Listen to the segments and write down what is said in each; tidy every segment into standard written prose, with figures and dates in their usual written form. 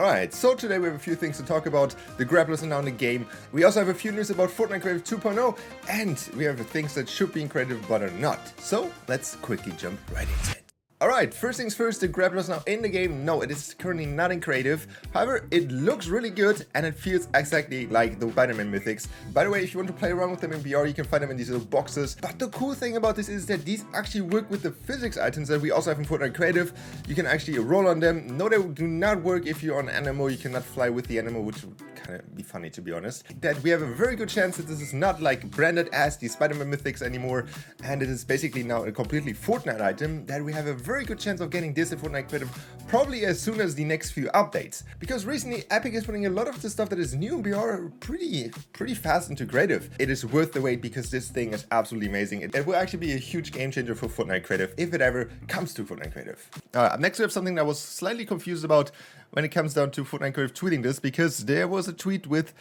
Alright, so today we have a few things to talk about. The grapplers are now in the game. We also have a few news about Fortnite Creative 2.0, and we have things that should be in creative but are not. So let's quickly jump right into it. Alright, first things first, the grapple is now in the game. No, it is currently not in creative. However, it looks really good and it feels exactly like the Spider-Man mythics. By the way, if you want to play around with them in VR, you can find them in these little boxes. But the cool thing about this is that these actually work with the physics items that we also have in Fortnite Creative. You can actually roll on them. No, they do not work if you're on animal. You cannot fly with the animal, which would kind of be funny, to be honest. That we have a very good chance that this is not like branded as the Spider-Man mythics anymore. And it is basically now a completely Fortnite item that we have a very good chance of getting this in Fortnite Creative probably as soon as the next few updates. Because recently Epic is putting a lot of the stuff that is new in VR pretty fast into creative. It is worth the wait because this thing is absolutely amazing. It will actually be a huge game changer for Fortnite Creative if it ever comes to Fortnite Creative. Up next we have something that I was slightly confused about when it comes down to Fortnite Creative tweeting this, because there was a tweet with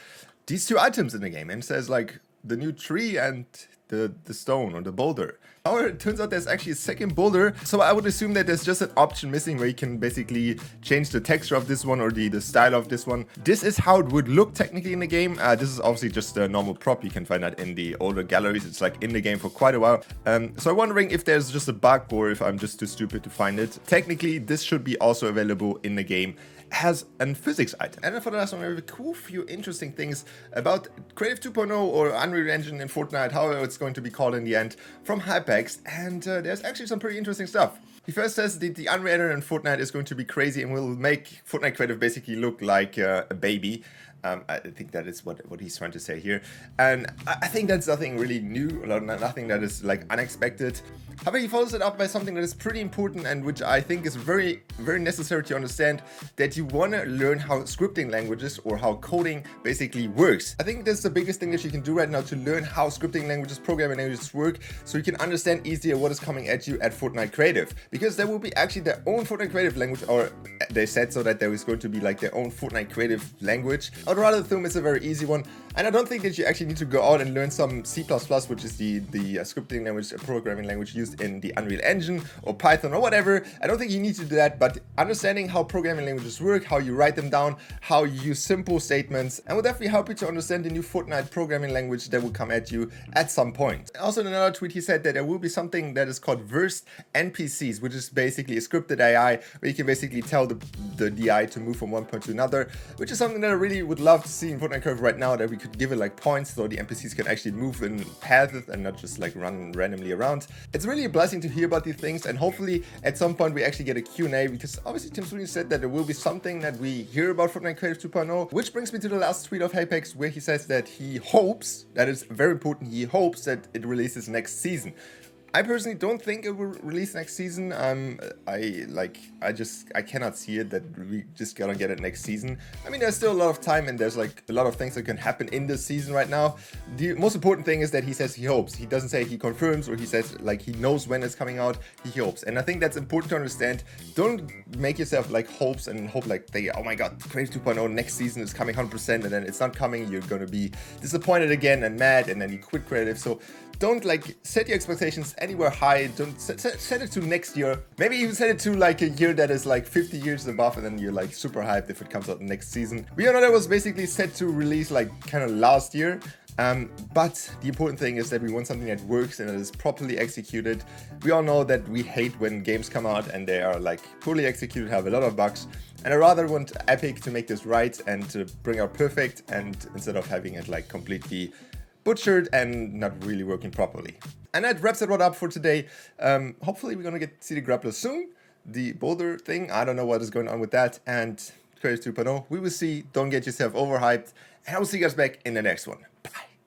these two items in the game and it says like the new tree and the stone or the boulder. However, it turns out there's actually a second boulder, so I would assume that there's just an option missing where you can basically change the texture of this one or the style of this one. This is how it would look technically in the game. This is obviously just a normal prop. You can find that in the older galleries. It's like in the game for quite a while. So I'm wondering if there's just a bug or if I'm just too stupid to find it. Technically, this should be also available in the game as a physics item. And then for the last one, we have a cool few interesting things about Creative 2.0 or Unreal Engine in Fortnite, however it's going to be called in the end, from Hypex, and there's actually some pretty interesting stuff. He first says that the Unreal Engine in Fortnite is going to be crazy and will make Fortnite Creative basically look like a baby. I think that is what he's trying to say here. And I think that's nothing really new, nothing that is like unexpected. However, he follows it up by something that is pretty important and which I think is very necessary to understand, that you want to learn how scripting languages or how coding basically works. I think that's the biggest thing that you can do right now, to learn how scripting languages, programming languages work, so you can understand easier what is coming at you at Fortnite Creative. Because there will be actually their own Fortnite Creative language, or they said so that there is going to be like their own Fortnite Creative language. I'd rather assume it's a very easy one, and I don't think that you actually need to go out and learn some C++, which is the scripting language, programming language used in the Unreal Engine, or Python or whatever. I don't think you need to do that, but understanding how programming languages work, how you write them down, how you use simple statements, and will definitely help you to understand the new Fortnite programming language that will come at you at some point. Also in another tweet he said that there will be something that is called versed NPCs, which is basically a scripted AI where you can basically tell the DI to move from one point to another, which is something that I really would love to see in Fortnite Curve right now, that we could give it like points so the NPCs can actually move in paths and not just like run randomly around. It's really a blessing to hear about these things, and hopefully at some point we actually get a Q&A, because obviously Tim Sweeney said that there will be something that we hear about Fortnite Creative 2.0, which brings me to the last tweet of Apex, where he says that he hopes, that is very important, he hopes that it releases next season. I personally don't think it will release next season. I cannot see it that we just gonna get it next season. I mean, there's still a lot of time and there's like a lot of things that can happen in this season right now. The most important thing is that he says he hopes. He doesn't say he confirms, or he says like he knows when it's coming out. He hopes, and I think that's important to understand. Don't make yourself like hopes and hope like they, oh my god, Creative 2.0 next season is coming 100%, and then it's not coming. You're gonna be disappointed again and mad, and then you quit Creative. So don't like set your expectations anywhere high. Don't set it to next year. Maybe even set it to like a year that is like 50 years above, and then you're like super hyped if it comes out next season. We all know that was basically set to release like kind of last year. But the important thing is that we want something that works and that is properly executed. We all know that we hate when games come out and they are like poorly executed, have a lot of bugs. And I rather want Epic to make this right and to bring out perfect, and instead of having it like completely butchered and not really working properly. And that wraps it all up for today. Hopefully we're gonna get to see the grappler soon. The boulder thing, I don't know what is going on with that. And Creative 2.0, we will see. Don't get yourself overhyped. And I will see you guys back in the next one.